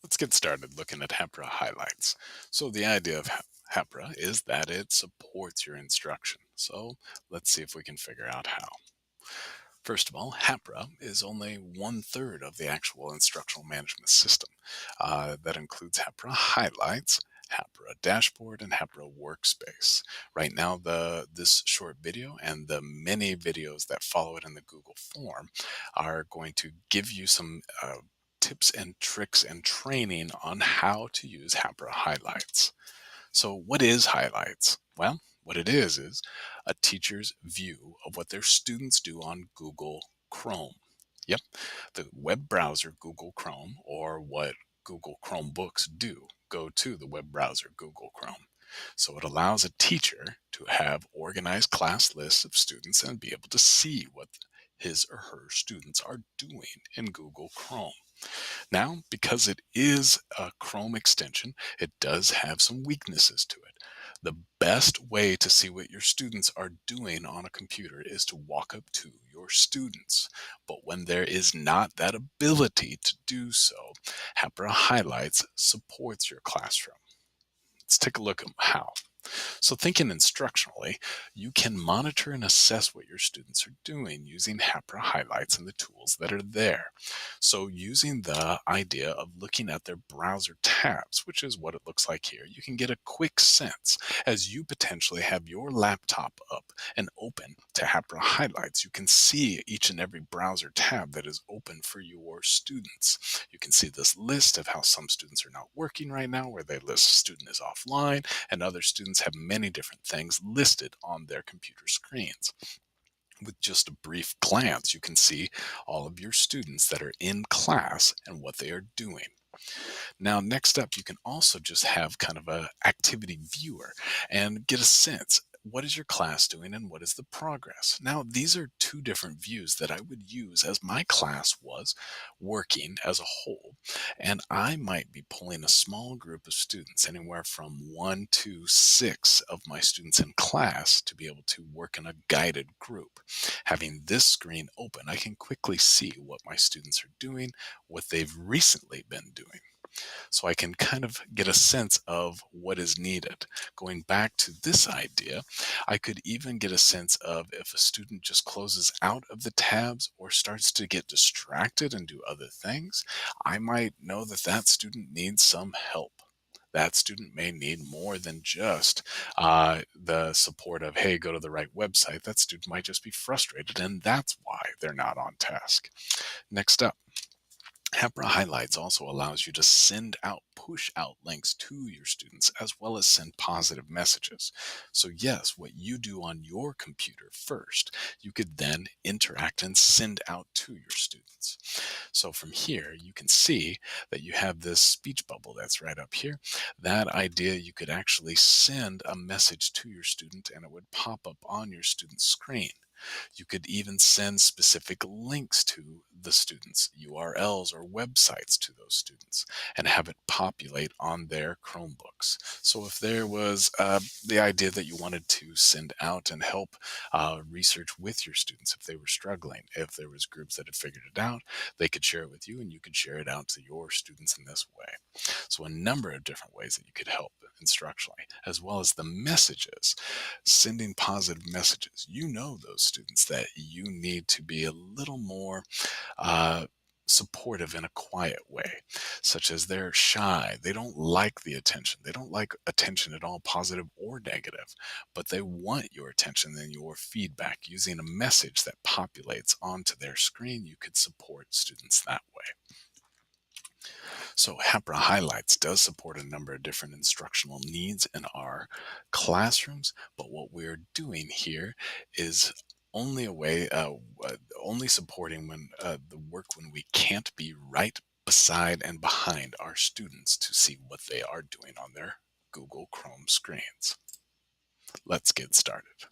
Let's get started looking at Hapara highlights. So the idea of Hapara is that it supports your instruction. So let's see if we can figure out how. First of all, Hapara is only one third of the actual instructional management system. That includes Hapara highlights, Hapara dashboard, and Hapara workspace. Right now, this short video and the many videos that follow it in the Google form are going to give you some tips and tricks and training on how to use Hapara highlights. So, what is highlights? Well, what it is a teacher's view of what their students do on Google Chrome. Yep, the web browser Google Chrome, or what Google Chromebooks do, go to the web browser Google Chrome. So it allows a teacher to have organized class lists of students and be able to see what his or her students are doing in Google Chrome. Now, because it is a Chrome extension, it does have some weaknesses to it. The best way to see what your students are doing on a computer is to walk up to your students. But when there is not that ability to do so, Hapra Highlights supports your classroom. Let's take a look at how. So, thinking instructionally, you can monitor and assess what your students are doing using Hapra highlights and the tools that are there. So, using the idea of looking at their browser tabs, which is what it looks like here, you can get a quick sense as you potentially have your laptop up and open to Hapra highlights. You can see each and every browser tab that is open for your students. You can see this list of how some students are not working right now, where they list student is offline, and other students have many different things listed on their computer screens. With just a brief glance, you can see all of your students that are in class and what they are doing. Now, next up, you can also just have kind of a activity viewer and get a sense. What is your class doing and what is the progress? Now, these are two different views that I would use as my class was working as a whole. And I might be pulling a small group of students, anywhere from 1 to 6 of my students in class, to be able to work in a guided group. Having this screen open, I can quickly see what my students are doing, what they've recently been doing, so I can kind of get a sense of what is needed. Going back to this idea, I could even get a sense of if a student just closes out of the tabs or starts to get distracted and do other things. I might know that that student needs some help. That student may need more than just the support of, hey, go to the right website. That student might just be frustrated, and that's why they're not on task. Next up, Hapra Highlights also allows you to send out push out links to your students as well as send positive messages. So yes, what you do on your computer first, you could then interact and send out to your students. So from here, you can see that you have this speech bubble that's right up here. That idea, you could actually send a message to your student and it would pop up on your student's screen. You could even send specific links to the students, URLs or websites to those students, and have it populate on their Chromebooks. So if there was the idea that you wanted to send out and help research with your students, if they were struggling, if there was groups that had figured it out, they could share it with you and you could share it out to your students in this way. So a number of different ways that you could help instructionally, as well as the messages, sending positive messages. You know those students that you need to be a little more uh, supportive in a quiet way, such as they're shy, they don't like the attention, they don't like attention at all, positive or negative, but they want your attention and your feedback. Using a message that populates onto their screen, you could support students that way. So Hapra Highlights does support a number of different instructional needs in our classrooms, but what we're doing here is only a way, only supporting when the work when we can't be right beside and behind our students to see what they are doing on their Google Chrome screens. Let's get started.